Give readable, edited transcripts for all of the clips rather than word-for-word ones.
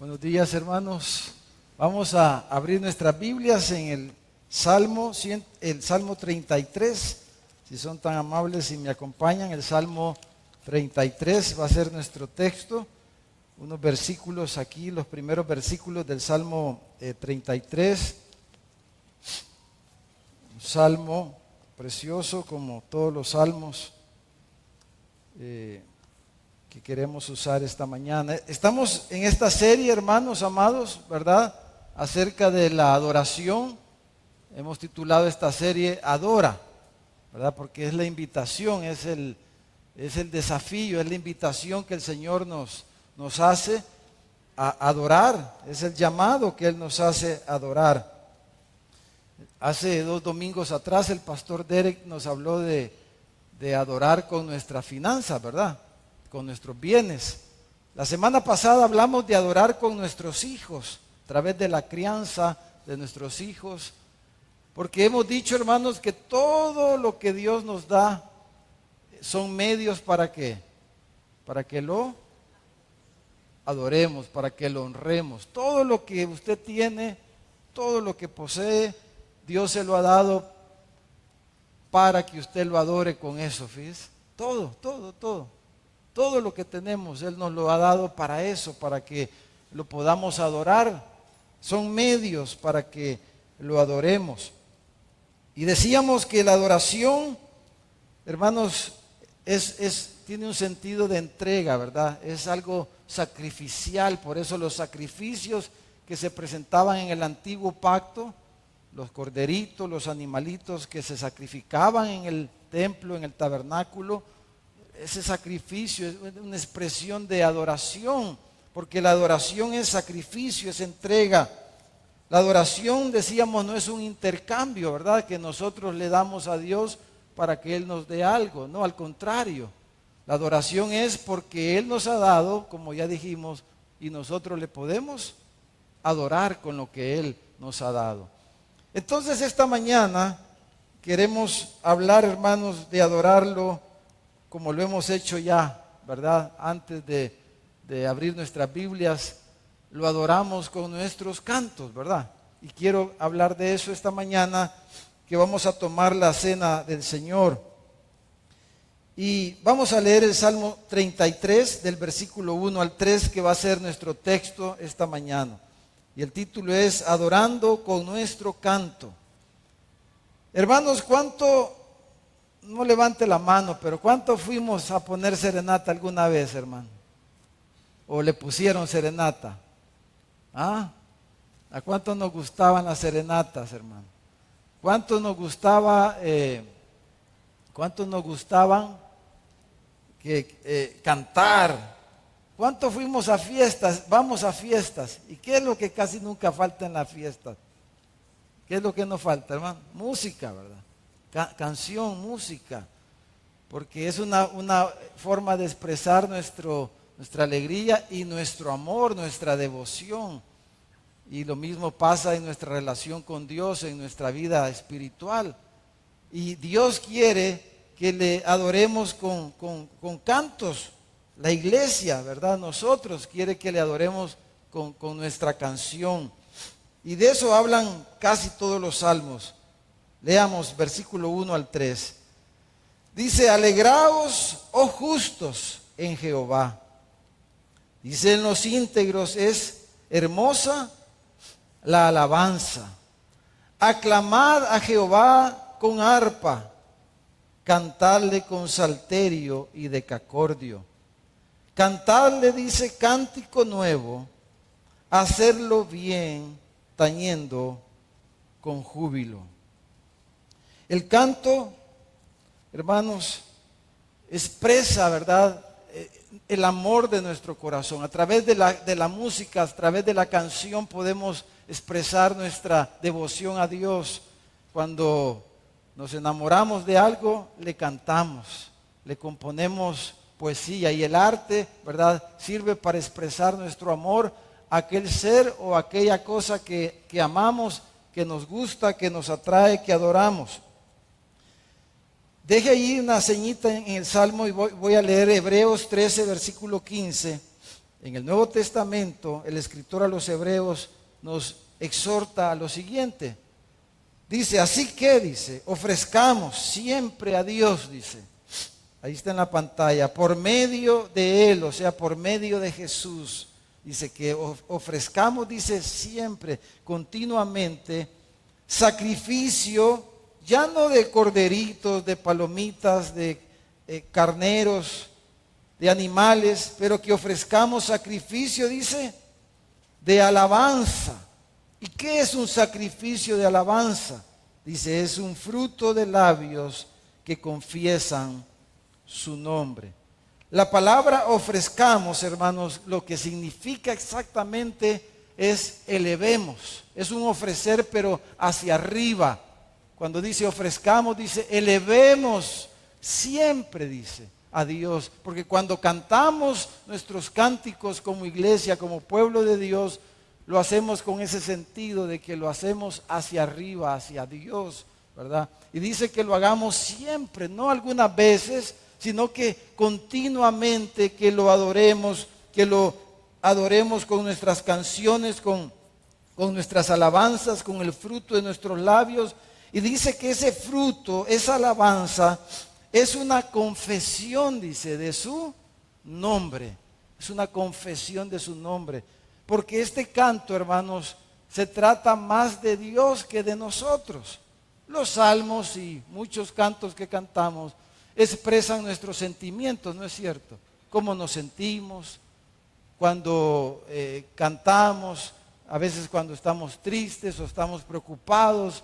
Buenos días, hermanos. Vamos a abrir nuestras Biblias en el Salmo 33. Si son tan amables y me acompañan, el Salmo 33 va a ser nuestro texto. Unos versículos aquí, los primeros versículos del Salmo 33. Un salmo precioso como todos los salmos que queremos usar esta mañana. Estamos en esta serie, hermanos amados, ¿verdad? Acerca de la adoración. Hemos titulado esta serie Adora, ¿verdad? Porque es la invitación, es el desafío, es la invitación que el Señor nos hace a adorar. Es el llamado que Él nos hace a adorar. Hace 2 domingos atrás el pastor Derek nos habló de adorar con nuestras finanzas, ¿verdad? Con nuestros bienes. La semana pasada hablamos de adorar con nuestros hijos, a través de la crianza de nuestros hijos, porque hemos dicho, hermanos, que todo lo que Dios nos da son medios para que lo adoremos, para que lo honremos. Todo lo que usted tiene, todo lo que posee, Dios se lo ha dado para que usted lo adore con eso, fíjese. Todo lo que tenemos, Él nos lo ha dado para eso, para que lo podamos adorar. Son medios para que lo adoremos. Y decíamos que la adoración, hermanos, tiene un sentido de entrega, ¿verdad? Es algo sacrificial. Por eso los sacrificios que se presentaban en el antiguo pacto, los corderitos, los animalitos que se sacrificaban en el templo, en el tabernáculo, ese sacrificio es una expresión de adoración, porque la adoración es sacrificio, es entrega. La adoración, decíamos, no es un intercambio, ¿verdad? Que nosotros le damos a Dios para que Él nos dé algo, no, al contrario. La adoración es porque Él nos ha dado, como ya dijimos, y nosotros le podemos adorar con lo que Él nos ha dado. Entonces esta mañana queremos hablar, hermanos, de adorarlo como lo hemos hecho ya, ¿verdad? Antes de abrir nuestras Biblias, lo adoramos con nuestros cantos, ¿verdad? Y quiero hablar de eso esta mañana, que vamos a tomar la cena del Señor. Y vamos a leer el Salmo 33, del versículo 1 al 3, que va a ser nuestro texto esta mañana. Y el título es Adorando con nuestro canto. Hermanos, ¿cuánto, no levante la mano, pero cuánto fuimos a poner serenata alguna vez, hermano? ¿O le pusieron serenata? ¿Ah? ¿A cuánto nos gustaban las serenatas, hermano? ¿Cuánto nos gustaban cantar? ¿Cuánto fuimos a fiestas? Vamos a fiestas. ¿Y qué es lo que casi nunca falta en las fiestas? ¿Qué es lo que nos falta, hermano? Música, ¿verdad? Canción, música. Porque es una forma de expresar nuestra alegría y nuestro amor, nuestra devoción. Y lo mismo pasa en nuestra relación con Dios, en nuestra vida espiritual. Y Dios quiere que le adoremos con cantos. La iglesia, ¿verdad? Nosotros quiere que le adoremos con nuestra canción. Y de eso hablan casi todos los salmos. Leamos versículo 1 al 3. Dice, alegraos, oh justos, en Jehová. Dice, en los íntegros es hermosa la alabanza. Aclamad a Jehová con arpa, cantadle con salterio y decacordio. Cantadle, dice, cántico nuevo, hacerlo bien, tañendo con júbilo. El canto, hermanos, expresa, ¿verdad?, el amor de nuestro corazón. A través de la música, a través de la canción podemos expresar nuestra devoción a Dios. Cuando nos enamoramos de algo, le cantamos, le componemos poesía, y el arte, ¿verdad?, sirve para expresar nuestro amor a aquel ser o aquella cosa que amamos, que nos gusta, que nos atrae, que adoramos. Deje ahí una ceñita en el Salmo y voy a leer Hebreos 13, versículo 15. En el Nuevo Testamento, el escritor a los Hebreos nos exhorta a lo siguiente. Dice, así que, dice, ofrezcamos siempre a Dios, dice. Ahí está en la pantalla, por medio de Él, o sea, por medio de Jesús. Dice que ofrezcamos, dice, siempre, continuamente, sacrificio, ya no de corderitos, de palomitas, de carneros, de animales, pero que ofrezcamos sacrificio, dice, de alabanza. ¿Y qué es un sacrificio de alabanza? Dice, es un fruto de labios que confiesan su nombre. La palabra ofrezcamos, hermanos, lo que significa exactamente es elevemos. Es un ofrecer, pero hacia arriba. Cuando dice ofrezcamos, dice elevemos siempre, dice, a Dios. Porque cuando cantamos nuestros cánticos como iglesia, como pueblo de Dios, lo hacemos con ese sentido de que lo hacemos hacia arriba, hacia Dios, ¿verdad? Y dice que lo hagamos siempre, no algunas veces, sino que continuamente que lo adoremos con nuestras canciones, con nuestras alabanzas, con el fruto de nuestros labios. Y dice que ese fruto, esa alabanza, es una confesión, dice, de su nombre. Es una confesión de su nombre. Porque este canto, hermanos, se trata más de Dios que de nosotros. Los salmos y muchos cantos que cantamos expresan nuestros sentimientos, ¿no es cierto? Cómo nos sentimos cuando cantamos, a veces cuando estamos tristes o estamos preocupados,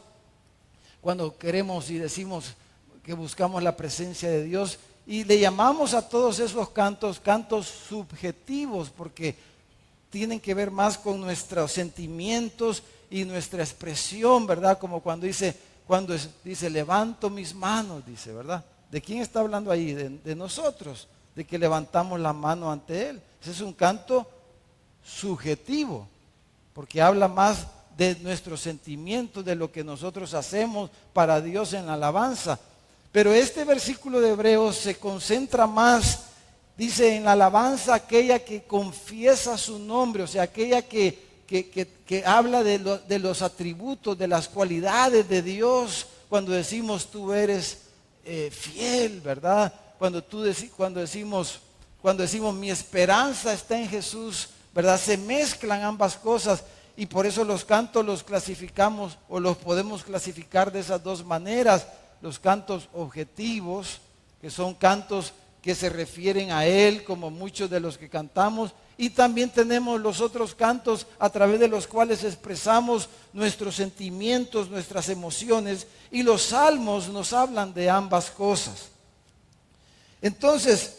cuando queremos y decimos que buscamos la presencia de Dios. Y le llamamos a todos esos cantos subjetivos, porque tienen que ver más con nuestros sentimientos y nuestra expresión, ¿verdad? Como cuando dice levanto mis manos, dice, ¿verdad? ¿De quién está hablando ahí? De nosotros, de que levantamos la mano ante Él. Ese es un canto subjetivo, porque habla más de nuestros sentimientos, de lo que nosotros hacemos para Dios en la alabanza. Pero este versículo de Hebreos se concentra más, dice, en la alabanza aquella que confiesa su nombre, o sea, aquella que habla de los atributos, de las cualidades de Dios, cuando decimos tú eres fiel, ¿verdad? Cuando decimos mi esperanza está en Jesús, ¿verdad? Se mezclan ambas cosas y por eso los cantos los clasificamos o los podemos clasificar de esas dos maneras. Los cantos objetivos, que son cantos que se refieren a Él, como muchos de los que cantamos, y también tenemos los otros cantos a través de los cuales expresamos nuestros sentimientos, nuestras emociones, y los salmos nos hablan de ambas cosas. Entonces,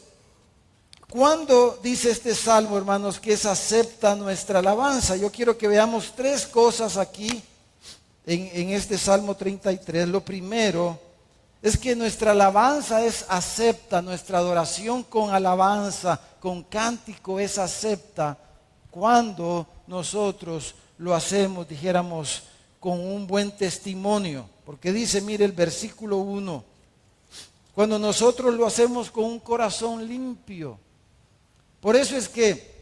¿cuándo dice este salmo, hermanos, que se acepta nuestra alabanza? Yo quiero que veamos tres cosas aquí en este Salmo 33. Lo primero es que nuestra alabanza es acepta, nuestra adoración con alabanza, con cántico es acepta cuando nosotros lo hacemos, dijéramos, con un buen testimonio. Porque dice, mire el versículo 1, cuando nosotros lo hacemos con un corazón limpio. Por eso es que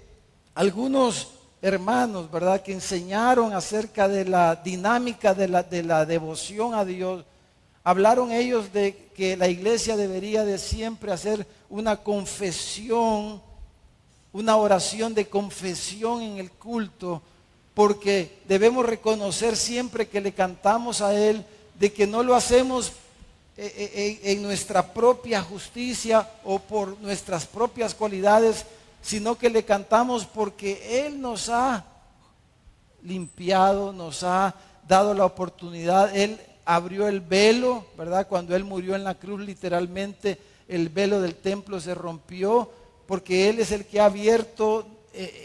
algunos hermanos, ¿verdad?, que enseñaron acerca de la dinámica de la devoción a Dios, hablaron ellos de que la iglesia debería de siempre hacer una confesión, una oración de confesión en el culto, porque debemos reconocer siempre que le cantamos a Él, de que no lo hacemos en nuestra propia justicia o por nuestras propias cualidades, sino que le cantamos porque Él nos ha limpiado, nos ha dado la oportunidad. Él abrió el velo, ¿verdad? Cuando Él murió en la cruz, literalmente el velo del templo se rompió, porque Él es el que ha abierto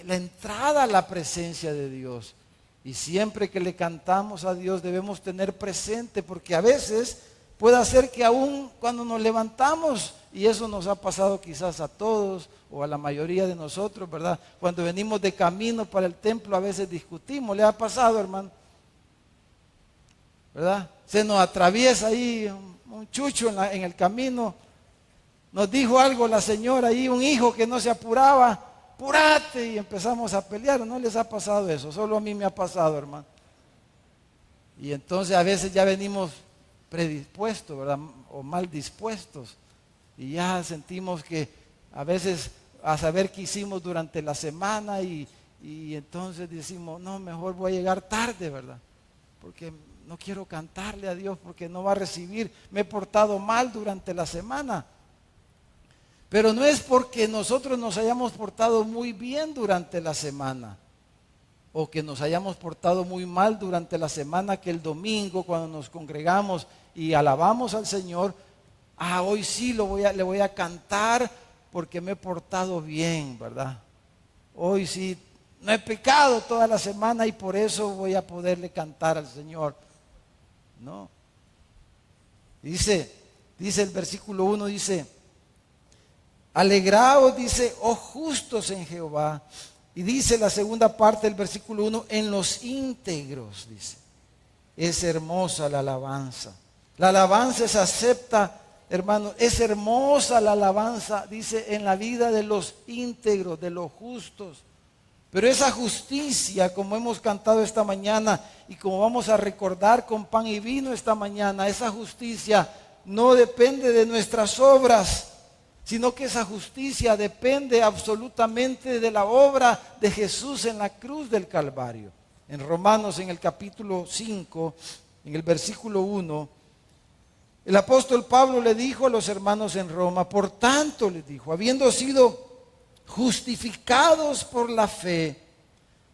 la entrada a la presencia de Dios. Y siempre que le cantamos a Dios debemos tener presente, porque a veces puede ser que aún cuando nos levantamos, y eso nos ha pasado quizás a todos o a la mayoría de nosotros, ¿verdad? Cuando venimos de camino para el templo a veces discutimos. ¿Le ha pasado, hermano? ¿Verdad? Se nos atraviesa ahí un chucho en el camino. Nos dijo algo la señora ahí, un hijo que no se apuraba apúrate, y empezamos a pelear. ¿No les ha pasado eso? Solo a mí me ha pasado, hermano. Y entonces a veces ya venimos predispuestos, ¿verdad? O mal dispuestos. Y ya sentimos que a veces a saber qué hicimos durante la semana y entonces decimos, no, mejor voy a llegar tarde, ¿verdad? Porque no quiero cantarle a Dios porque no va a recibir, me he portado mal durante la semana. Pero no es porque nosotros nos hayamos portado muy bien durante la semana o que nos hayamos portado muy mal durante la semana, que el domingo cuando nos congregamos y alabamos al Señor, hoy sí le voy a cantar porque me he portado bien, ¿verdad? Hoy sí no he pecado toda la semana y por eso voy a poderle cantar al Señor. No. Dice el versículo 1, dice, alegraos, dice, oh justos en Jehová. Y dice la segunda parte del versículo 1, en los íntegros, dice. Es hermosa la alabanza. La alabanza es acepta, hermano, es hermosa la alabanza, dice, en la vida de los íntegros, de los justos. Pero esa justicia, como hemos cantado esta mañana y como vamos a recordar con pan y vino esta mañana, esa justicia no depende de nuestras obras, sino que esa justicia depende absolutamente de la obra de Jesús en la cruz del Calvario. En Romanos, en el capítulo 5, en el versículo 1, el apóstol Pablo le dijo a los hermanos en Roma, por tanto, les dijo, habiendo sido justificados por la fe,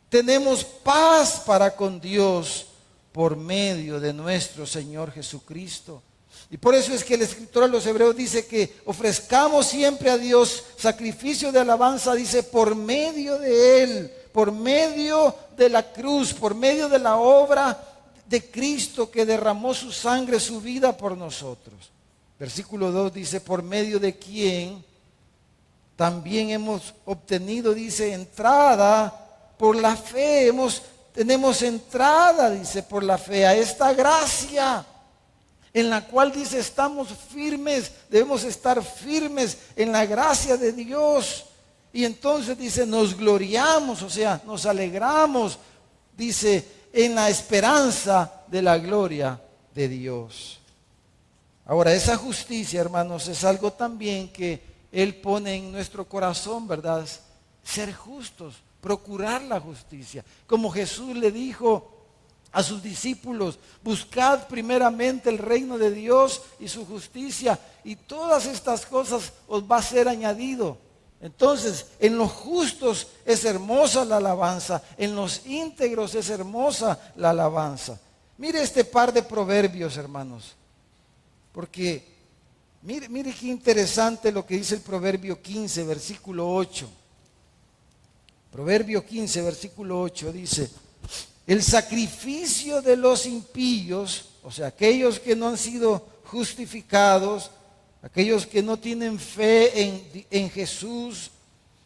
tenemos paz para con Dios por medio de nuestro Señor Jesucristo. Y por eso es que el escritor a los Hebreos dice que ofrezcamos siempre a Dios sacrificio de alabanza, dice, por medio de Él, por medio de la cruz, por medio de la obra de Cristo que derramó su sangre, su vida por nosotros. Versículo 2 dice, por medio de quien también hemos obtenido, dice, entrada por la fe. Tenemos entrada, dice, por la fe a esta gracia en la cual, dice, estamos firmes, debemos estar firmes en la gracia de Dios. Y entonces, dice, nos gloriamos, o sea, nos alegramos, dice, en la esperanza de la gloria de Dios. Ahora, esa justicia, hermanos, es algo también que Él pone en nuestro corazón, ¿verdad? Ser justos, procurar la justicia. Como Jesús le dijo a sus discípulos, buscad primeramente el reino de Dios y su justicia, y todas estas cosas os va a ser añadido. Entonces, en los justos es hermosa la alabanza, en los íntegros es hermosa la alabanza. Mire este par de proverbios, hermanos, porque mire qué interesante lo que dice el Proverbio 15, versículo 8. Proverbio 15, versículo 8 dice, el sacrificio de los impíos, o sea, aquellos que no han sido justificados, aquellos que no tienen fe en Jesús,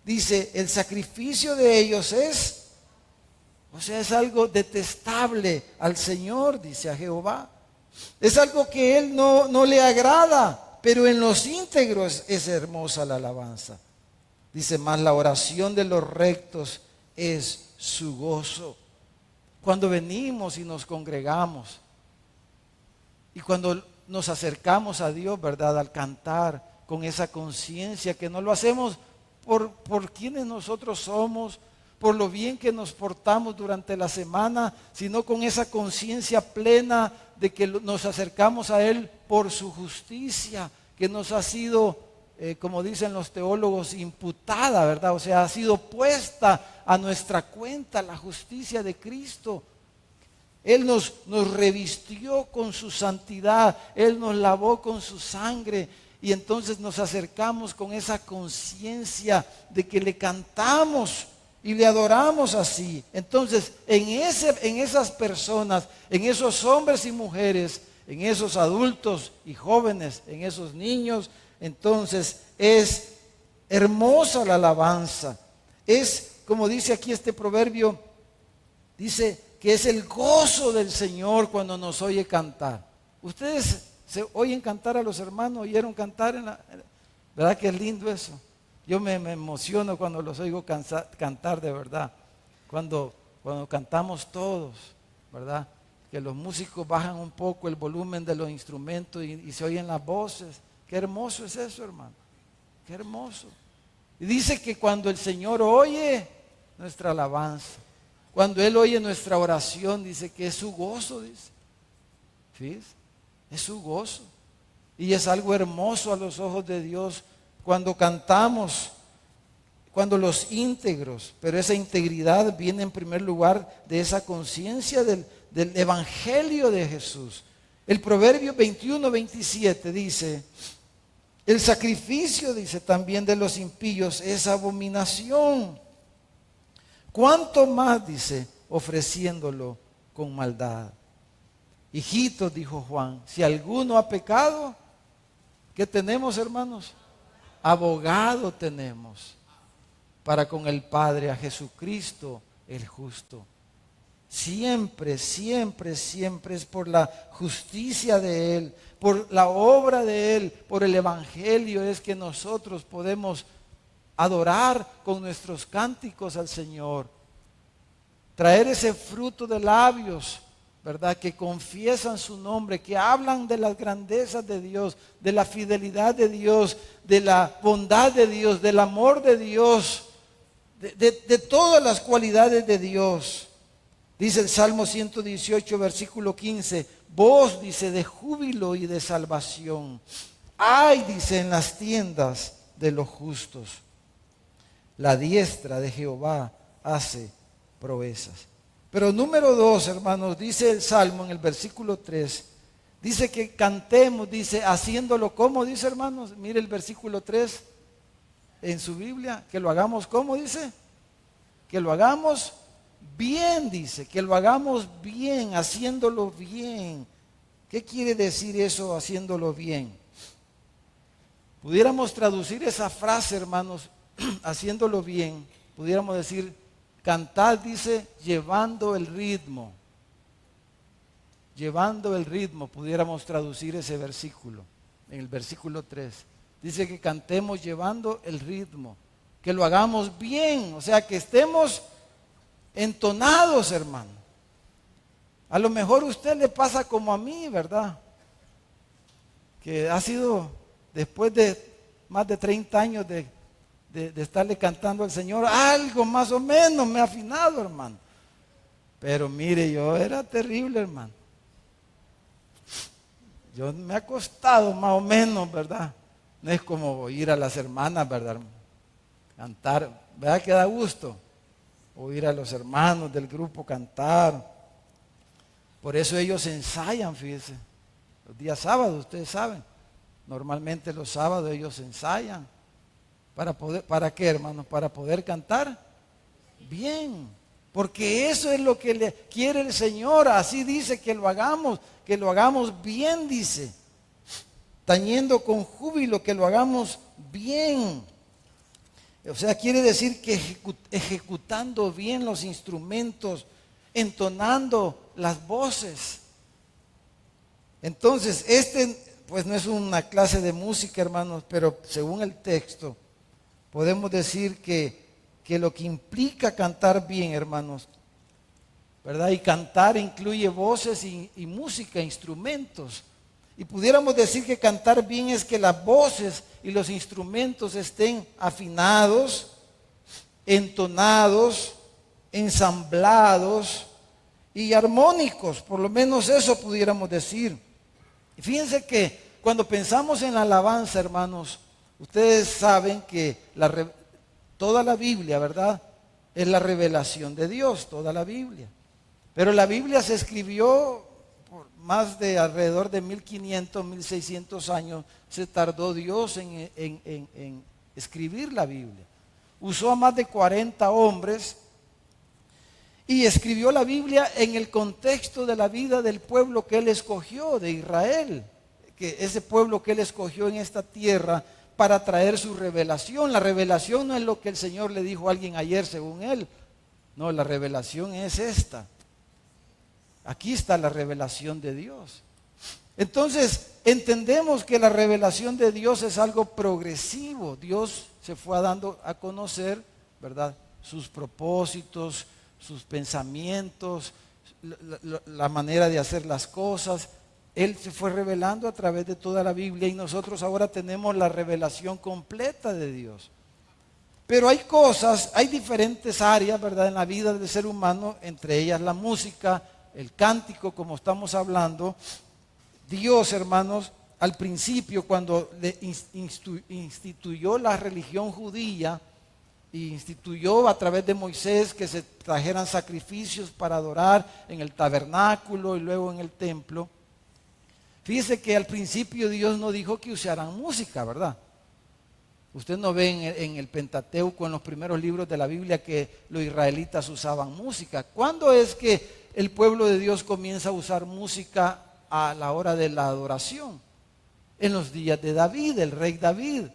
dice, el sacrificio de ellos es algo detestable al Señor, dice a Jehová. Es algo que Él no le agrada, pero en los íntegros es hermosa la alabanza. Dice, más la oración de los rectos es su gozo. Cuando venimos y nos congregamos y cuando nos acercamos a Dios, ¿verdad? Al cantar con esa conciencia que no lo hacemos por quienes nosotros somos, por lo bien que nos portamos durante la semana, sino con esa conciencia plena de que nos acercamos a Él por su justicia, que nos ha sido, como dicen los teólogos, imputada, ¿verdad? O sea, ha sido puesta a nuestra cuenta la justicia de Cristo. Él nos revistió con su santidad, Él nos lavó con su sangre, y entonces nos acercamos con esa conciencia de que le cantamos y le adoramos así. Entonces, en esas personas, en esos hombres y mujeres, en esos adultos y jóvenes, en esos niños, entonces es hermosa la alabanza. Es, como dice aquí este proverbio, dice que es el gozo del Señor cuando nos oye cantar. Ustedes se oyen cantar a los hermanos, oyeron cantar ¿verdad que es lindo eso? Yo me emociono cuando los oigo cantar de verdad. Cuando cantamos todos, ¿verdad? Que los músicos bajan un poco el volumen de los instrumentos y se oyen las voces. Qué hermoso es eso, hermano. Qué hermoso. Y dice que cuando el Señor oye nuestra alabanza, cuando Él oye nuestra oración, dice que es su gozo, dice. ¿Sí? Es su gozo. Y es algo hermoso a los ojos de Dios cuando cantamos, cuando los íntegros, pero esa integridad viene en primer lugar de esa conciencia del Evangelio de Jesús. El Proverbio 21:27 dice, el sacrificio, dice, también de los impíos es abominación. ¿Cuánto más, dice, ofreciéndolo con maldad? Hijitos, dijo Juan, si alguno ha pecado, ¿qué tenemos, hermanos? Abogado tenemos para con el Padre, a Jesucristo el justo. Siempre, siempre, siempre es por la justicia de Él, por la obra de Él, por el Evangelio es que nosotros podemos adorar con nuestros cánticos al Señor. Traer ese fruto de labios, ¿verdad? Que confiesan su nombre, que hablan de las grandezas de Dios, de la fidelidad de Dios, de la bondad de Dios, del amor de Dios, de todas las cualidades de Dios. Dice el Salmo 118, versículo 15, voz, dice, de júbilo y de salvación. Ay, dice, en las tiendas de los justos. La diestra de Jehová hace proezas. Pero número 2, hermanos, dice el Salmo en el versículo 3, dice que cantemos, dice, haciéndolo como, dice, hermanos, mire el versículo 3 en su Biblia, que lo hagamos como, dice, que lo hagamos bien, dice, que lo hagamos bien, haciéndolo bien. ¿Qué quiere decir eso, haciéndolo bien? Pudiéramos traducir esa frase, hermanos, haciéndolo bien, pudiéramos decir, cantar, dice, llevando el ritmo. Llevando el ritmo, pudiéramos traducir ese versículo, en el versículo 3. Dice que cantemos llevando el ritmo, que lo hagamos bien, o sea, que estemos entonados, hermano. A lo mejor a usted le pasa como a mí, ¿verdad? Que ha sido después de más de 30 años de estarle cantando al Señor, algo más o menos me ha afinado, hermano. Pero mire, yo era terrible, hermano. Yo me ha costado más o menos, ¿verdad? No es como ir a las hermanas, ¿verdad? Cantar, ¿verdad que da gusto? Oír a los hermanos del grupo cantar. Por eso ellos ensayan, fíjense. Los días sábados, ustedes saben. Normalmente los sábados ellos ensayan. ¿Para qué, hermanos? Para poder cantar bien. Porque eso es lo que le quiere el Señor. Así dice que lo hagamos bien, dice. Tañendo con júbilo, que lo hagamos bien. O sea, quiere decir que ejecutando bien los instrumentos, entonando las voces. Entonces, pues no es una clase de música, hermanos, pero según el texto, podemos decir que lo que implica cantar bien, hermanos, ¿verdad? Y cantar incluye voces y música, instrumentos. Y pudiéramos decir que cantar bien es que las voces y los instrumentos estén afinados, entonados, ensamblados y armónicos. Por lo menos eso pudiéramos decir. Y fíjense que cuando pensamos en la alabanza, hermanos, ustedes saben que toda la Biblia, ¿verdad? Es la revelación de Dios, toda la Biblia. Pero la Biblia se escribió por más de alrededor de 1500, 1600 años, se tardó Dios en escribir la Biblia. Usó a más de 40 hombres y escribió la Biblia en el contexto de la vida del pueblo que Él escogió, de Israel. Que ese pueblo que Él escogió en esta tierra para traer su revelación. La revelación no es lo que el Señor le dijo a alguien ayer según Él. No, la revelación es esta. Aquí está la revelación de Dios. Entonces, entendemos que la revelación de Dios es algo progresivo. Dios se fue dando a conocer, ¿verdad?, sus propósitos, sus pensamientos, la manera de hacer las cosas. Él se fue revelando a través de toda la Biblia y nosotros ahora tenemos la revelación completa de Dios. Pero hay cosas, hay diferentes áreas, ¿verdad?, en la vida del ser humano, entre ellas la música, el cántico, como estamos hablando. Dios, hermanos, al principio, cuando le instituyó la religión judía, y instituyó a través de Moisés que se trajeran sacrificios para adorar en el tabernáculo y luego en el templo. Fíjese que al principio Dios no dijo que usaran música, ¿verdad? Usted no ve en el Pentateuco, en los primeros libros de la Biblia, que los israelitas usaban música. ¿Cuándo es que el pueblo de Dios comienza a usar música a la hora de la adoración? En los días de David, el rey David.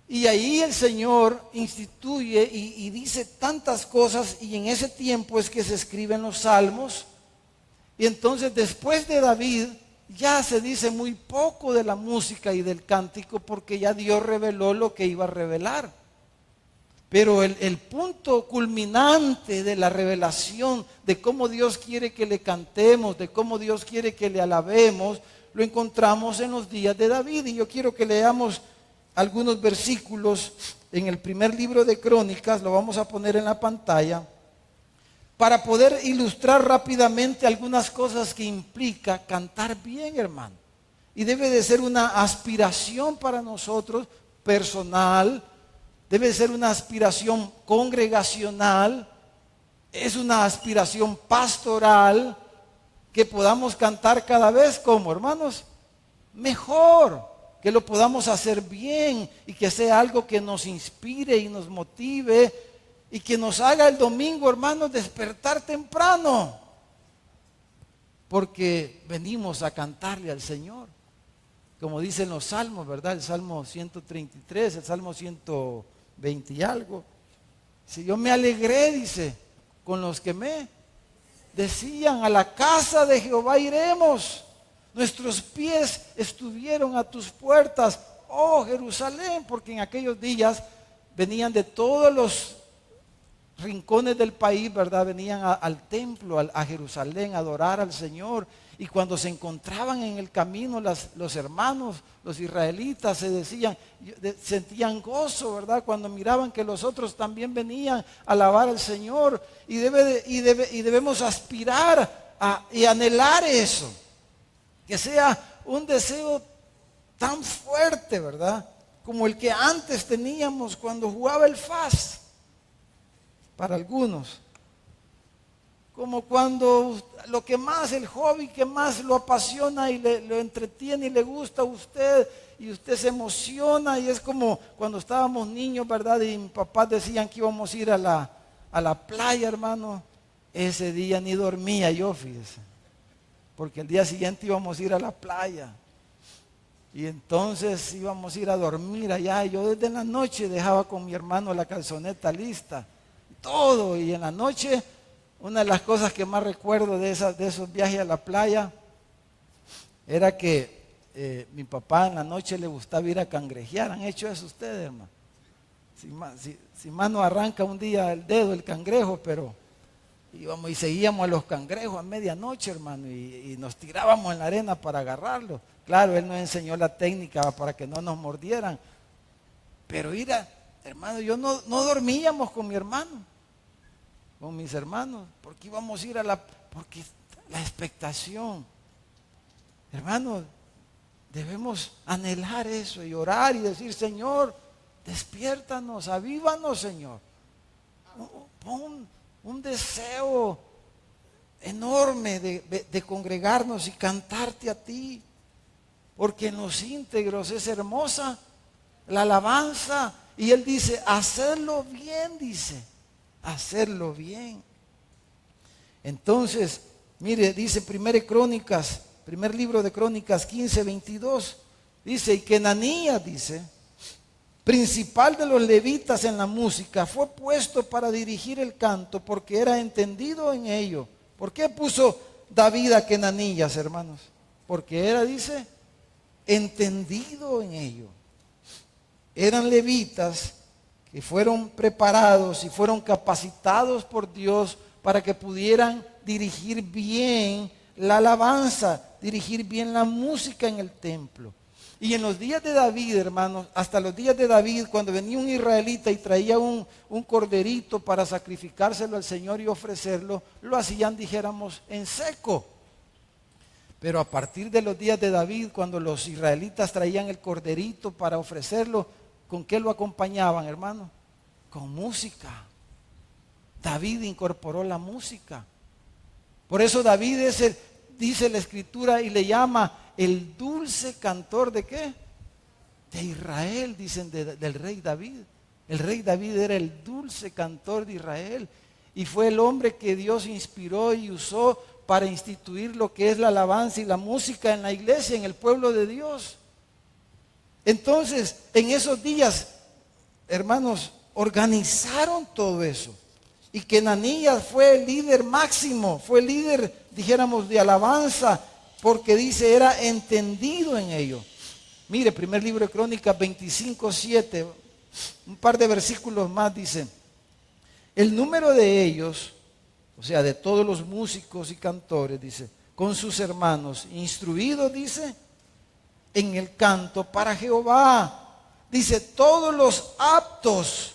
Y ahí el Señor instituye y dice tantas cosas, y en ese tiempo es que se escriben los salmos. Y entonces después de David ya se dice muy poco de la música y del cántico, porque ya Dios reveló lo que iba a revelar. Pero el punto culminante de la revelación de cómo Dios quiere que le cantemos, de cómo Dios quiere que le alabemos, lo encontramos en los días de David. Y yo quiero que leamos algunos versículos en el primer libro de Crónicas, lo vamos a poner en la pantalla, para poder ilustrar rápidamente algunas cosas que implica cantar bien, hermano. Y debe de ser una aspiración para nosotros personal, debe de ser una aspiración congregacional, es una aspiración pastoral, que podamos cantar cada vez, como hermanos, mejor. Que lo podamos hacer bien y que sea algo que nos inspire y nos motive y que nos haga el domingo, hermanos, despertar temprano. Porque venimos a cantarle al Señor. Como dicen los salmos, ¿verdad? El Salmo 133, el Salmo 120 y algo. Si yo me alegré, dice, con los que me decían, a la casa de Jehová iremos. Nuestros pies estuvieron a tus puertas, oh Jerusalén, porque en aquellos días venían de todos los rincones del país, ¿verdad? Venían al templo, a Jerusalén, a adorar al Señor. Y cuando se encontraban en el camino los hermanos, los israelitas, sentían gozo, ¿verdad? Cuando miraban que los otros también venían a alabar al Señor. Y debemos aspirar y anhelar eso. Que sea un deseo tan fuerte, ¿verdad?, como el que antes teníamos cuando jugaba el FAS. Para algunos. Como cuando lo que más, el hobby que más lo apasiona y lo entretiene y le gusta a usted, y usted se emociona, y es como cuando estábamos niños, ¿verdad? Y mis papás decían que íbamos a ir a la playa, hermano. Ese día ni dormía yo, fíjese. Porque el día siguiente íbamos a ir a la playa. Y entonces íbamos a ir a dormir allá. Y yo desde la noche dejaba con mi hermano la calzoneta lista. Todo. Y en la noche, una de las cosas que más recuerdo de esos viajes a la playa era que mi papá en la noche le gustaba ir a cangrejear. ¿Han hecho eso ustedes, hermano? Si más no arranca un día el dedo el cangrejo, pero íbamos y seguíamos a los cangrejos a medianoche, hermano, y nos tirábamos en la arena para agarrarlos. Claro, él nos enseñó la técnica para que no nos mordieran. Pero hermano, yo no dormíamos con mi hermano, con mis hermanos, porque íbamos a ir porque la expectación. Hermano, debemos anhelar eso y orar y decir, Señor, despiértanos, avívanos, Señor. Pon un deseo enorme de congregarnos y cantarte a ti, porque en los íntegros es hermosa la alabanza. Y él dice, hacerlo bien, dice, hacerlo bien. Entonces, mire, dice primer libro de Crónicas 15:22, dice, y que Ananías, dice, principal de los levitas en la música, fue puesto para dirigir el canto porque era entendido en ello. ¿Por qué puso David a Kenanías, hermanos? porque era, dice, entendido en ello. Eran levitas que fueron preparados y fueron capacitados por Dios para que pudieran dirigir bien la alabanza, dirigir bien la música en el templo. Y en los días de David, hermanos, hasta los días de David, cuando venía un israelita y traía un corderito para sacrificárselo al Señor y ofrecerlo, lo hacían, dijéramos, en seco. Pero a partir de los días de David, cuando los israelitas traían el corderito para ofrecerlo, ¿con qué lo acompañaban, hermano? Con música. David incorporó la música. Por eso David dice la Escritura y le llama el dulce cantor ¿de qué? De Israel, dicen del rey David. El rey David era el dulce cantor de Israel y fue el hombre que Dios inspiró y usó para instituir lo que es la alabanza y la música en la iglesia, en el pueblo de Dios. Entonces, en esos días, hermanos, organizaron todo eso. Y que Ananías fue el líder máximo, fue el líder, dijéramos, de alabanza, porque dice, era entendido en ello. Mire, primer libro de Crónicas 25:7, un par de versículos más dice, el número de ellos, o sea, de todos los músicos y cantores, dice, con sus hermanos, instruidos, dice, en el canto para Jehová. Dice, todos los aptos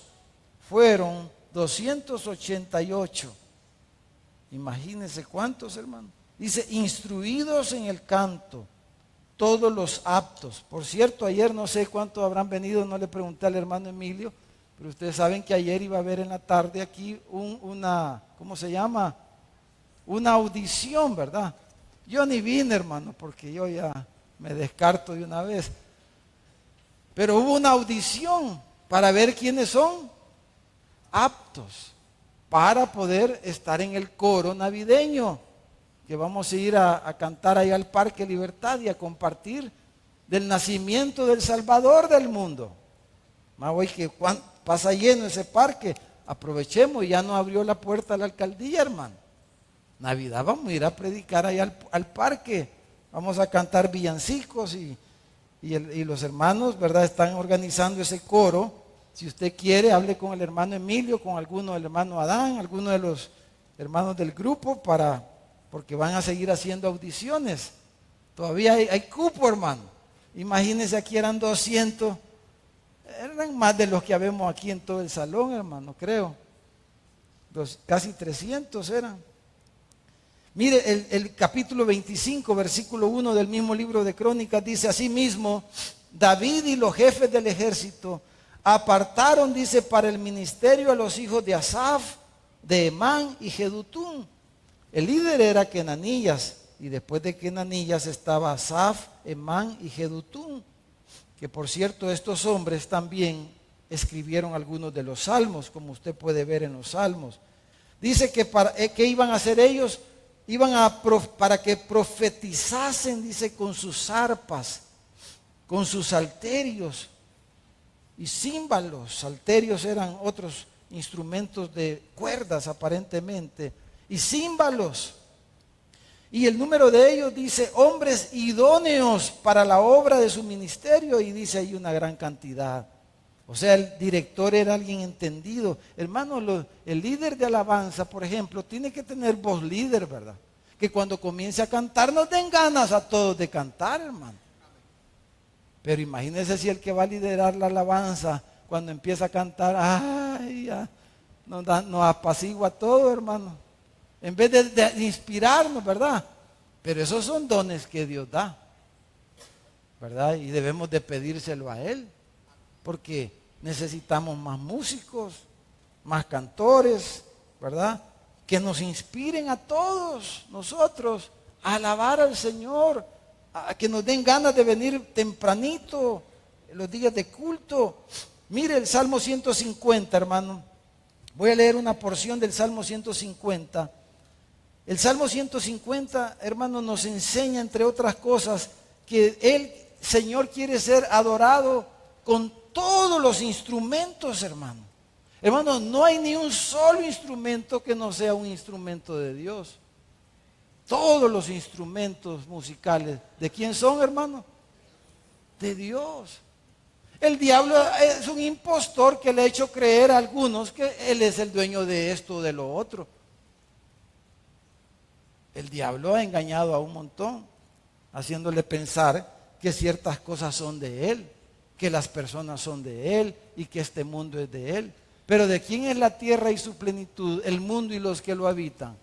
fueron 288. Imagínense cuántos, hermanos. Dice, instruidos en el canto, todos los aptos. Por cierto, ayer no sé cuántos habrán venido, no le pregunté al hermano Emilio, pero ustedes saben que ayer iba a haber en la tarde aquí una, ¿cómo se llama? Una audición, ¿verdad? Yo ni vine, hermano, porque yo ya me descarto de una vez. Pero hubo una audición para ver quiénes son aptos para poder estar en el coro navideño, que vamos a ir a cantar ahí al Parque Libertad y a compartir del nacimiento del Salvador del mundo. Más hoy que pasa lleno ese parque, aprovechemos, ya no abrió la puerta a la alcaldía, hermano. Navidad vamos a ir a predicar ahí al parque, vamos a cantar villancicos y los hermanos, ¿verdad? Están organizando ese coro. Si usted quiere, hable con el hermano Emilio, con alguno del hermano Adán, alguno de los hermanos del grupo, porque van a seguir haciendo audiciones. Todavía hay cupo, hermano. Imagínense, aquí eran 200, eran más de los que habemos aquí en todo el salón, hermano, creo. Casi 300 eran. Mire, el capítulo 25, versículo 1 del mismo libro de Crónicas dice, asimismo, David y los jefes del ejército apartaron, dice, para el ministerio a los hijos de Asaf, de Emán y Jedutún. El líder era Kenanías, y después de Kenanías estaba Asaf, Emán y Jedutún, que por cierto estos hombres también escribieron algunos de los salmos, como usted puede ver en los salmos. Dice que ¿qué iban a hacer ellos? Para que profetizasen, dice, con sus arpas, con sus salterios y címbalos. Salterios eran otros instrumentos de cuerdas aparentemente, y címbalos. Y el número de ellos dice, hombres idóneos para la obra de su ministerio, y dice ahí una gran cantidad. O sea, el director era alguien entendido. Hermano, el líder de alabanza, por ejemplo, tiene que tener voz líder, ¿verdad? Que cuando comience a cantar nos den ganas a todos de cantar, hermano. Pero imagínense si el que va a liderar la alabanza, cuando empieza a cantar, ay, ya, nos apacigua todo, hermano. En vez de inspirarnos, ¿verdad? Pero esos son dones que Dios da, ¿verdad? Y debemos de pedírselo a Él, porque necesitamos más músicos, más cantores, ¿verdad? Que nos inspiren a todos nosotros a alabar al Señor, a que nos den ganas de venir tempranito en los días de culto. Mire el Salmo 150, hermano. Voy a leer una porción del Salmo 150. El Salmo 150, hermano, nos enseña, entre otras cosas, que el Señor quiere ser adorado con todos los instrumentos, hermano. Hermano, no hay ni un solo instrumento que no sea un instrumento de Dios. Todos los instrumentos musicales, ¿de quién son, hermano? De Dios. El diablo es un impostor que le ha hecho creer a algunos que él es el dueño de esto o de lo otro. El diablo ha engañado a un montón, haciéndole pensar que ciertas cosas son de él, que las personas son de él y que este mundo es de él. Pero ¿de quién es la tierra y su plenitud, el mundo y los que lo habitan?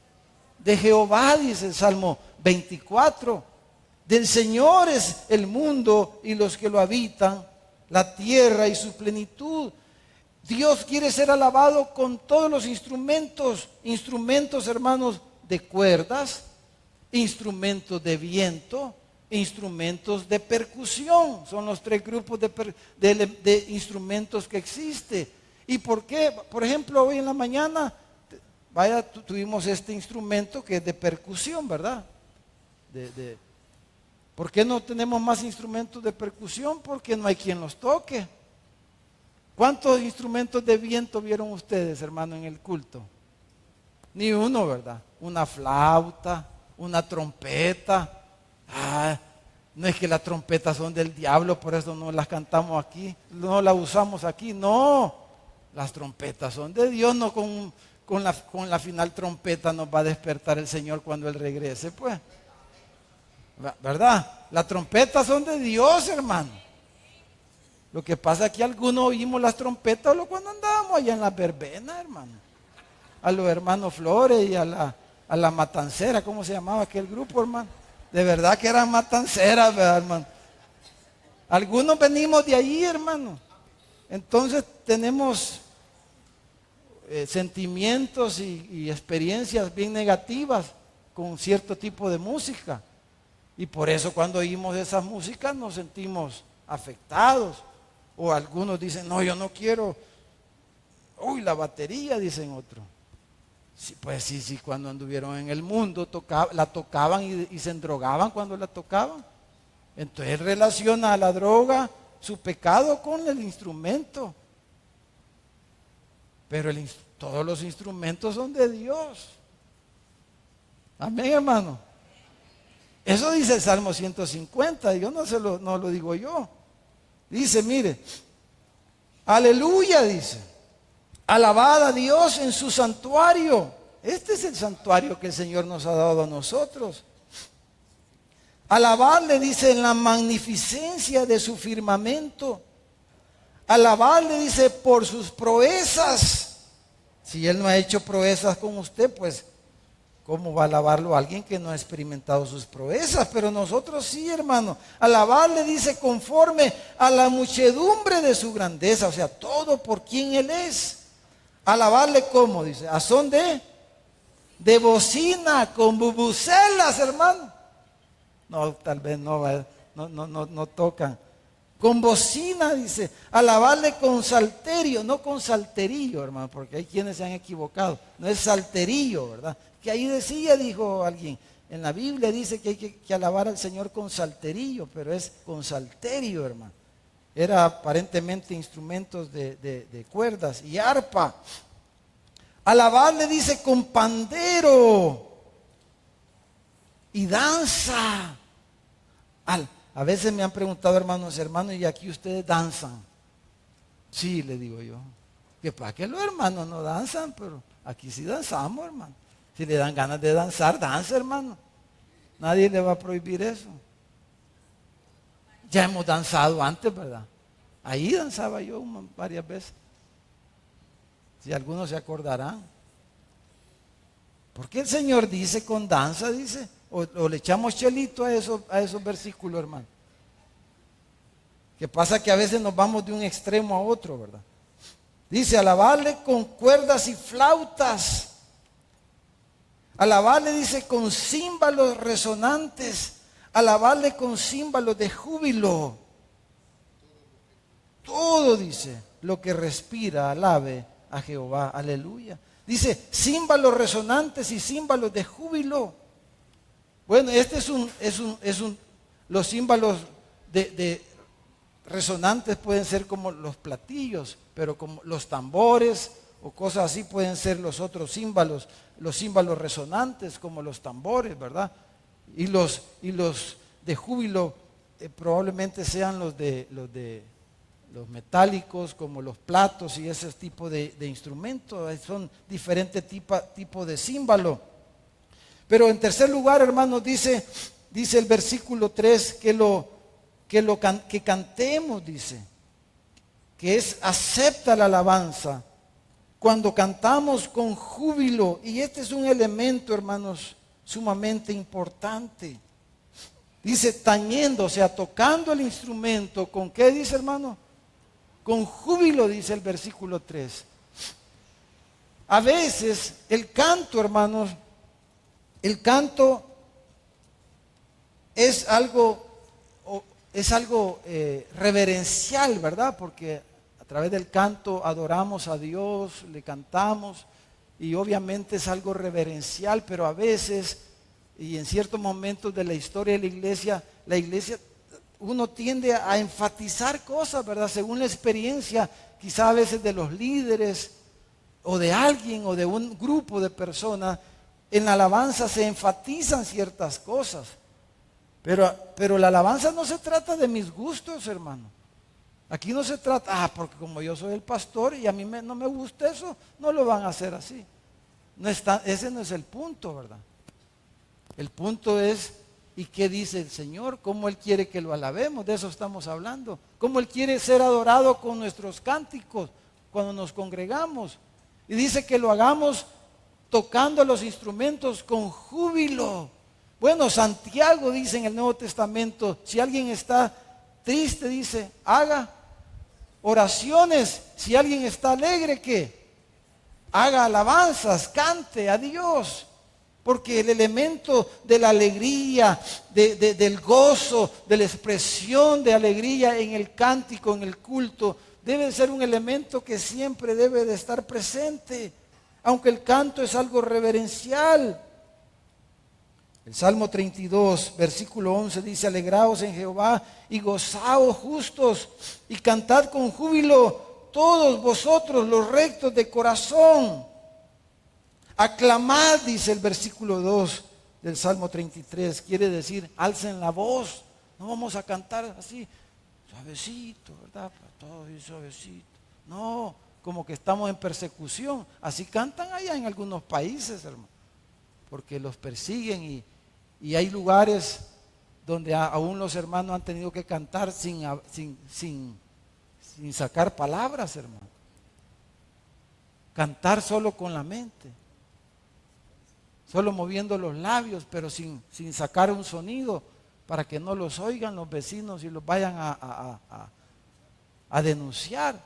De Jehová, dice el Salmo 24. Del Señor es el mundo y los que lo habitan, la tierra y su plenitud. Dios quiere ser alabado con todos los instrumentos, hermanos, de cuerdas, instrumentos de viento, instrumentos de percusión. Son los tres grupos de instrumentos que existen. ¿Y por qué? Por ejemplo, hoy en la mañana, tuvimos este instrumento que es de percusión, ¿verdad? ¿Por qué no tenemos más instrumentos de percusión? Porque no hay quien los toque. ¿Cuántos instrumentos de viento vieron ustedes, hermano, en el culto? Ni uno, ¿verdad? Una flauta, una trompeta. No es que las trompetas son del diablo, por eso no las cantamos aquí, no las usamos aquí. No, las trompetas son de Dios, no con la final trompeta nos va a despertar el Señor cuando Él regrese, pues. ¿Verdad? Las trompetas son de Dios, hermano. Lo que pasa es que algunos oímos las trompetas cuando andábamos allá en la verbena, hermano. A los hermanos Flores y a la Matancera, ¿cómo se llamaba aquel grupo, hermano? De verdad que eran matanceras, ¿verdad, hermano? Algunos venimos de ahí, hermano. Entonces tenemos sentimientos y experiencias bien negativas con cierto tipo de música. Y por eso cuando oímos esas músicas nos sentimos afectados. O algunos dicen, no, yo no quiero. Uy, la batería, dicen otros. Sí, pues sí, cuando anduvieron en el mundo la tocaban y se endrogaban cuando la tocaban. Entonces él relaciona a la droga, su pecado, con el instrumento. Pero todos los instrumentos son de Dios. Amén, hermano. Eso dice el Salmo 150, yo no lo digo yo. Dice, mire, aleluya, dice. Alabad a Dios en su santuario. Este es el santuario que el Señor nos ha dado a nosotros. Alabadle, dice, en la magnificencia de su firmamento. Alabadle, dice, por sus proezas. Si Él no ha hecho proezas con usted, pues, ¿cómo va a alabarlo a alguien que no ha experimentado sus proezas? Pero nosotros sí, hermano. Alabadle, dice, conforme a la muchedumbre de su grandeza. O sea, todo por quien Él es. Alabarle como, dice, a son de bocina, con bubucelas, hermano. No, tal vez no tocan. Con bocina, dice, alabarle con salterio, no con salterillo, hermano, porque hay quienes se han equivocado. No es salterillo, ¿verdad? Que ahí decía, dijo alguien, en la Biblia dice que hay que alabar al Señor con salterillo, pero es con salterio, hermano. Era aparentemente instrumentos de cuerdas y arpa. Alabarle, dice, con pandero y danza. A veces me han preguntado, hermanos, ¿y aquí ustedes danzan? Sí, le digo yo. Que para que los hermanos no danzan, pero aquí sí danzamos, hermano. Si le dan ganas de danzar, danza, hermano. Nadie le va a prohibir eso. Ya hemos danzado antes, ¿verdad? Ahí danzaba yo varias veces. Si algunos se acordarán. ¿Por qué el Señor dice con danza, dice? O le echamos chelito a esos versículos, hermano. Que pasa que a veces nos vamos de un extremo a otro, ¿verdad? Dice, alabarle con cuerdas y flautas. Alabarle, dice, con címbalos resonantes. Alabarle con címbalos de júbilo. Todo, dice, lo que respira, alabe a Jehová. Aleluya. Dice, címbalos resonantes y címbalos de júbilo. Bueno, este los címbalos de resonantes pueden ser como los platillos, pero como los tambores o cosas así, pueden ser los otros címbalos, los címbalos resonantes como los tambores, ¿verdad? Y los de júbilo probablemente sean los metálicos como los platos y ese tipo de instrumentos, son diferentes tipos de címbalo. Pero en tercer lugar, hermanos, dice el versículo 3 que cantemos, dice, que acepta la alabanza cuando cantamos con júbilo. Y este es un elemento, hermanos, sumamente importante. Dice tañendo, o sea, tocando el instrumento. ¿Con qué dice, hermano? Con júbilo, dice el versículo 3. A veces el canto, hermanos, el canto es algo reverencial, ¿verdad? Porque a través del canto adoramos a Dios, le cantamos, y obviamente es algo reverencial, pero a veces, y en ciertos momentos de la historia de la iglesia, uno tiende a enfatizar cosas, ¿verdad? Según la experiencia, quizá a veces de los líderes, o de alguien, o de un grupo de personas. En la alabanza se enfatizan ciertas cosas, pero la alabanza no se trata de mis gustos, hermano. Aquí no se trata, porque como yo soy el pastor y a mí no me gusta eso, no lo van a hacer así. Ese no es el punto, ¿verdad? El punto es, ¿y qué dice el Señor? ¿Cómo Él quiere que lo alabemos? De eso estamos hablando. ¿Cómo Él quiere ser adorado con nuestros cánticos cuando nos congregamos? Y dice que lo hagamos tocando los instrumentos con júbilo. Bueno, Santiago dice en el Nuevo Testamento, si alguien está triste, dice, haga oraciones. Si alguien está alegre, ¿qué? Haga alabanzas, cante a Dios. Porque el elemento de la alegría, del gozo, de la expresión de alegría en el cántico, en el culto, debe ser un elemento que siempre debe de estar presente. Aunque el canto es algo reverencial. El Salmo 32, versículo 11 dice, alegraos en Jehová y gozaos justos y cantad con júbilo todos vosotros los rectos de corazón. Aclamad, dice el versículo 2 del Salmo 33, quiere decir, alcen la voz. No vamos a cantar así, suavecito, ¿verdad? Todo suavecito. No, como que estamos en persecución. Así cantan allá en algunos países, hermano, porque los persiguen y hay lugares donde aún los hermanos han tenido que cantar sin sacar palabras, hermano. Cantar solo con la mente, solo moviendo los labios, pero sin sacar un sonido para que no los oigan los vecinos y los vayan a denunciar.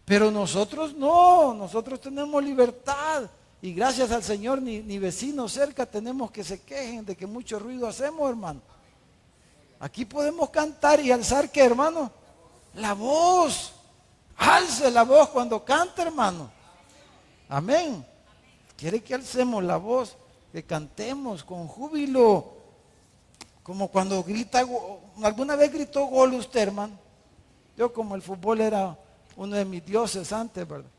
Pero nosotros no, nosotros tenemos libertad y gracias al Señor ni vecinos cerca tenemos que se quejen de que mucho ruido hacemos, hermano. Aquí podemos cantar y alzar, ¿qué, hermano? La voz. Alce la voz cuando canta, hermano. Amén. Quiere que alcemos la voz, que cantemos con júbilo, como cuando grita. ¿Alguna vez gritó gol usted, hermano? Yo, como el fútbol era uno de mis dioses antes, ¿verdad?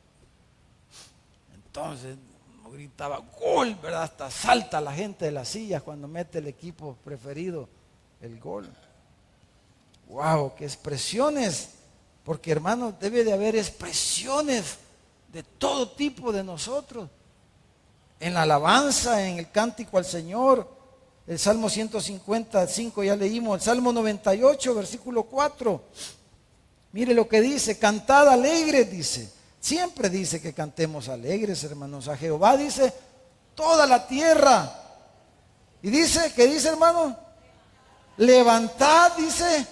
Entonces gritaba gol, ¿verdad? Hasta salta la gente de las sillas cuando mete el equipo preferido el gol. Wow, qué expresiones, porque hermano, debe de haber expresiones de todo tipo de nosotros. En la alabanza, en el cántico al Señor, el Salmo 155 ya leímos, el Salmo 98, versículo 4. Mire lo que dice, cantad alegres, dice. Siempre dice que cantemos alegres, hermanos. A Jehová dice toda la tierra. Y dice, ¿qué dice, hermano? Levantad, dice,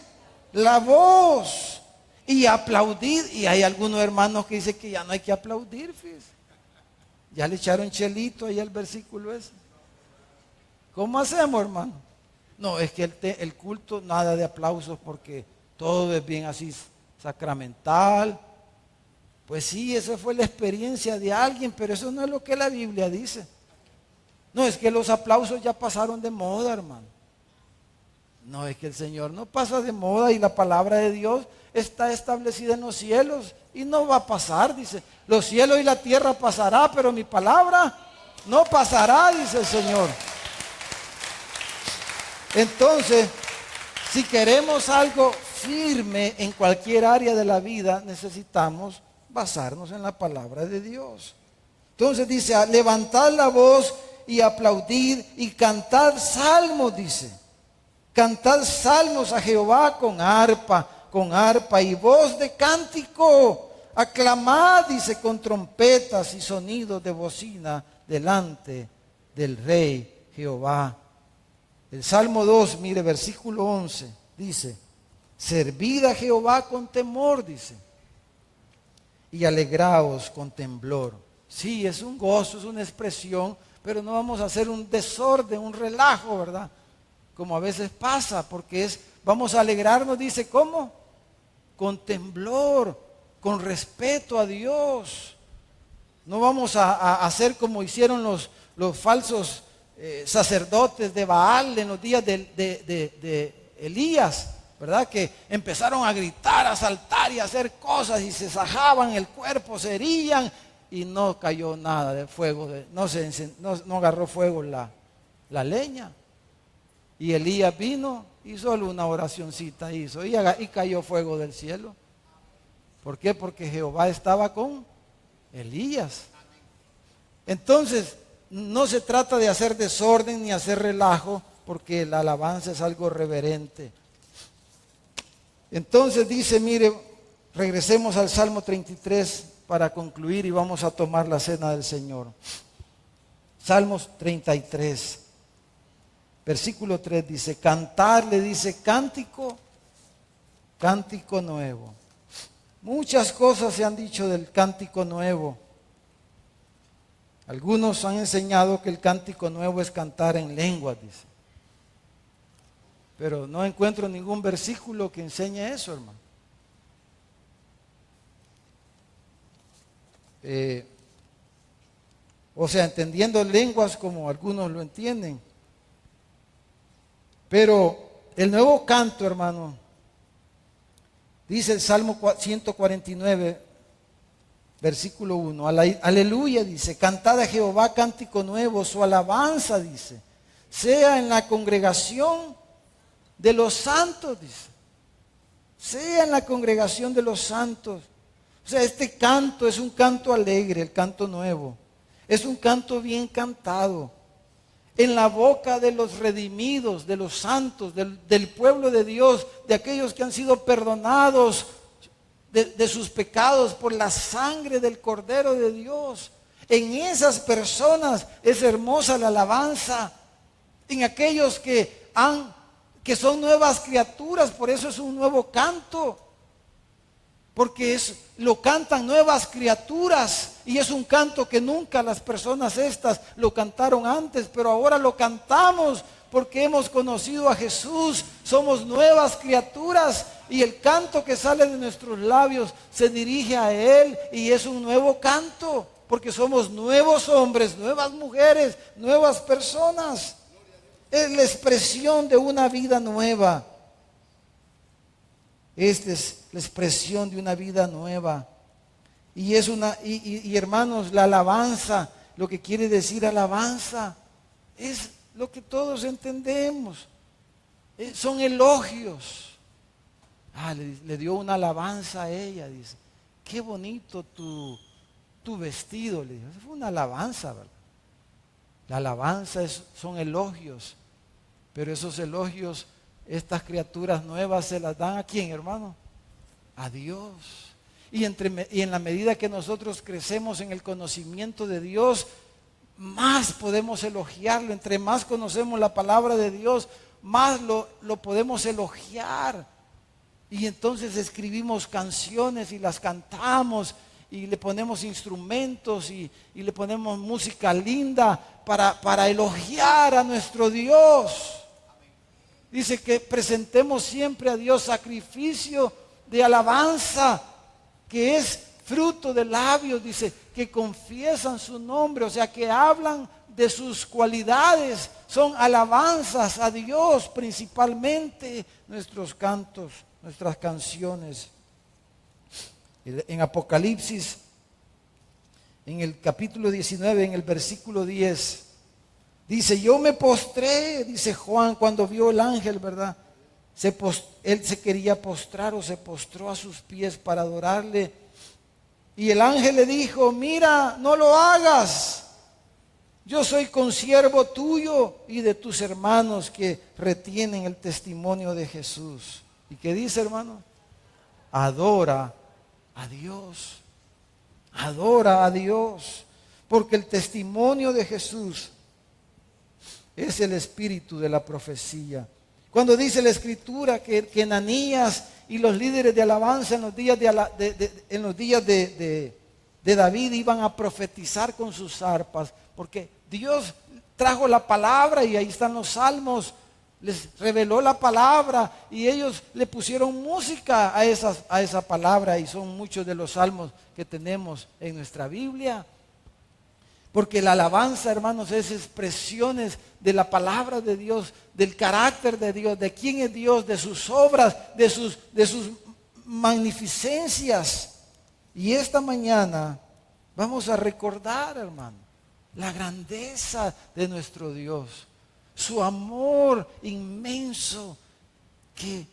la voz y aplaudid. Y hay algunos hermanos que dicen que ya no hay que aplaudir, fíjense. Ya le echaron chelito ahí al versículo ese. ¿Cómo hacemos, hermano? No, es que el culto, nada de aplausos porque todo es bien así sacramental. Pues sí, esa fue la experiencia de alguien, pero eso no es lo que la Biblia dice. No, es que los aplausos ya pasaron de moda, hermano. No, es que el Señor no pasa de moda y la palabra de Dios está establecida en los cielos y no va a pasar, dice. Los cielos y la tierra pasará, pero mi palabra no pasará, dice el Señor. Entonces, si queremos algo firme en cualquier área de la vida, necesitamos basarnos en la palabra de Dios. Entonces dice, levantad la voz y aplaudir y cantad salmos, dice. Cantad salmos a Jehová con arpa y voz de cántico. Aclamad, dice, con trompetas y sonidos de bocina delante del Rey Jehová. El Salmo 2, mire, versículo 11, dice, servid a Jehová con temor, dice, y alegraos con temblor. Sí, es un gozo, es una expresión, pero no vamos a hacer un desorden, un relajo, ¿verdad? Como a veces pasa, porque vamos a alegrarnos, dice, ¿cómo? Con temblor, con respeto a Dios. No vamos a hacer como hicieron los falsos sacerdotes de Baal en los días de Elías, ¿verdad? Que empezaron a gritar, a saltar y a hacer cosas y se sajaban el cuerpo, se herían y no cayó nada de fuego, no agarró fuego la leña. Y Elías vino y solo una oracioncita hizo y cayó fuego del cielo. ¿Por qué? Porque Jehová estaba con Elías. Entonces, no se trata de hacer desorden ni hacer relajo, porque la alabanza es algo reverente. Entonces dice, mire, regresemos al Salmo 33 para concluir y vamos a tomar la cena del Señor. Salmos 33, versículo 3 dice, cantarle, dice, cántico nuevo. Muchas cosas se han dicho del cántico nuevo. Algunos han enseñado que el cántico nuevo es cantar en lenguas, dice. Pero no encuentro ningún versículo que enseñe eso, hermano. O sea, entendiendo lenguas como algunos lo entienden. Pero el nuevo canto, hermano, dice el Salmo 149, versículo 1, aleluya, dice, cantad a Jehová cántico nuevo, su alabanza, dice, sea en la congregación de los santos, dice, sea en la congregación de los santos. O sea, este canto es un canto alegre, el canto nuevo, es un canto bien cantado, en la boca de los redimidos, de los santos, del pueblo de Dios, de aquellos que han sido perdonados de sus pecados por la sangre del Cordero de Dios. En esas personas es hermosa la alabanza. En aquellos que son nuevas criaturas, por eso es un nuevo canto. Porque lo cantan nuevas criaturas y es un canto que nunca las personas estas lo cantaron antes, pero ahora lo cantamos porque hemos conocido a Jesús, somos nuevas criaturas y el canto que sale de nuestros labios se dirige a Él y es un nuevo canto, porque somos nuevos hombres, nuevas mujeres, nuevas personas. Es la expresión de una vida nueva. Esta es la expresión de una vida nueva. Y hermanos, la alabanza, lo que quiere decir alabanza, es lo que todos entendemos. Son elogios. Le dio una alabanza a ella, dice, qué bonito tu vestido, le dijo. Fue una alabanza, ¿verdad? La alabanza son elogios, pero esos elogios, estas criaturas nuevas se las dan ¿a quién, hermano? A Dios. Y en la medida que nosotros crecemos en el conocimiento de Dios, más podemos elogiarlo. Entre más conocemos la palabra de Dios, más lo podemos elogiar. Y entonces escribimos canciones y las cantamos y le ponemos instrumentos y le ponemos música linda para elogiar a nuestro Dios. Dice que presentemos siempre a Dios sacrificio de alabanza, que es fruto de labios, dice, que confiesan su nombre, o sea, que hablan de sus cualidades, son alabanzas a Dios, principalmente nuestros cantos, nuestras canciones. En Apocalipsis, en el capítulo 19, en el versículo 10, dice: yo me postré, dice Juan, cuando vio el ángel, ¿verdad? Él se quería postrar o se postró a sus pies para adorarle. Y el ángel le dijo: mira, no lo hagas. Yo soy consiervo tuyo y de tus hermanos que retienen el testimonio de Jesús. ¿Y qué dice, hermano? Adora a Dios. Adora a Dios. Porque el testimonio de Jesús es el espíritu de la profecía. Cuando dice la Escritura que Ananías y los líderes de alabanza en los días de David iban a profetizar con sus arpas, porque Dios trajo la palabra y ahí están los salmos, les reveló la palabra y ellos le pusieron música a esa palabra, y son muchos de los salmos que tenemos en nuestra Biblia. Porque la alabanza, hermanos, es expresiones de la palabra de Dios, del carácter de Dios, de quién es Dios, de sus obras, de sus magnificencias. Y esta mañana vamos a recordar, hermano, la grandeza de nuestro Dios, su amor inmenso, que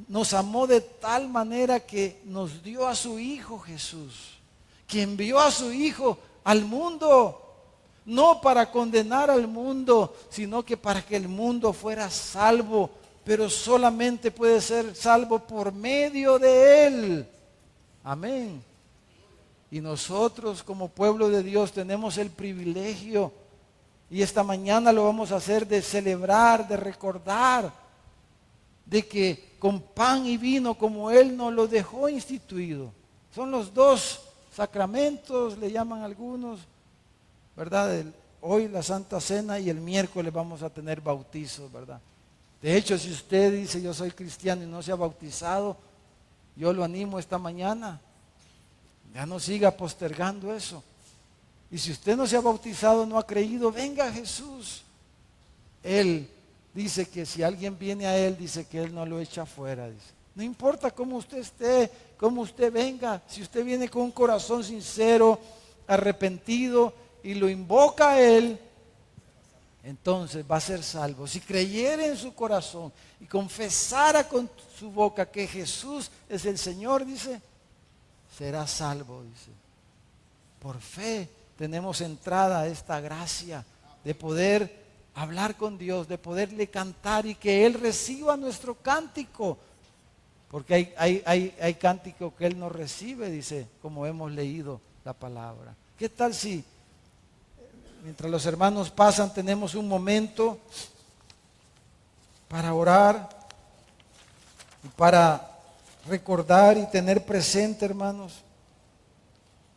nos amó de tal manera que nos dio a su Hijo Jesús, que envió a su Hijo al mundo, no para condenar al mundo, sino que para que el mundo fuera salvo, pero solamente puede ser salvo por medio de Él. Amén. Y nosotros como pueblo de Dios tenemos el privilegio, y esta mañana lo vamos a hacer, de celebrar, de recordar, de que con pan y vino, como Él nos lo dejó instituido. Son los dos sacramentos, le llaman algunos, ¿verdad? Hoy la Santa Cena y el miércoles vamos a tener bautizos, ¿verdad? De hecho, si usted dice: yo soy cristiano y no se ha bautizado, yo lo animo esta mañana. Ya no siga postergando eso. Y si usted no se ha bautizado, no ha creído, venga a Jesús. Él dice que si alguien viene a Él, dice que Él no lo echa fuera, dice. No importa cómo usted esté, cómo usted venga, si usted viene con un corazón sincero, arrepentido, y lo invoca a Él, entonces va a ser salvo. Si creyera en su corazón y confesara con su boca que Jesús es el Señor, dice, será salvo, dice. Por fe tenemos entrada a esta gracia de poder hablar con Dios, de poderle cantar y que Él reciba nuestro cántico. Porque hay cántico que Él no recibe, dice, como hemos leído la palabra. ¿Qué tal si, mientras los hermanos pasan, tenemos un momento para orar y para recordar y tener presente, hermanos,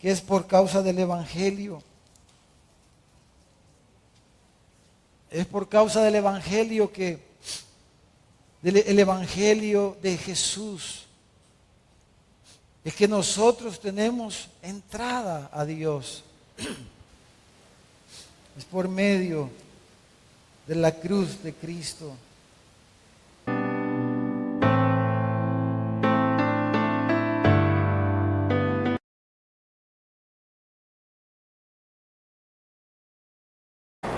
que es por causa del Evangelio? Es por causa del Evangelio el Evangelio de Jesús, es que nosotros tenemos entrada a Dios. Es por medio de la cruz de Cristo.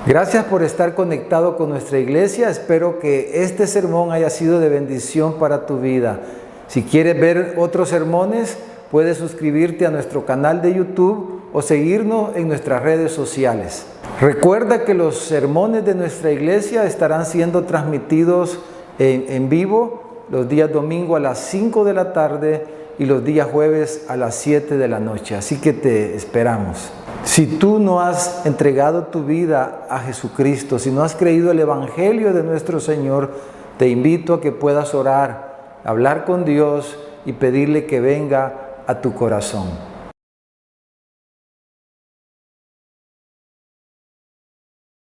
Gracias por estar conectado con nuestra iglesia. Espero que este sermón haya sido de bendición para tu vida. Si quieres ver otros sermones, puedes suscribirte a nuestro canal de YouTube o seguirnos en nuestras redes sociales. Recuerda que los sermones de nuestra iglesia estarán siendo transmitidos en vivo los días domingo a las 5 de la tarde y los días jueves a las 7 de la noche. Así que te esperamos. Si tú no has entregado tu vida a Jesucristo, si no has creído el Evangelio de nuestro Señor, te invito a que puedas orar, hablar con Dios y pedirle que venga a tu corazón.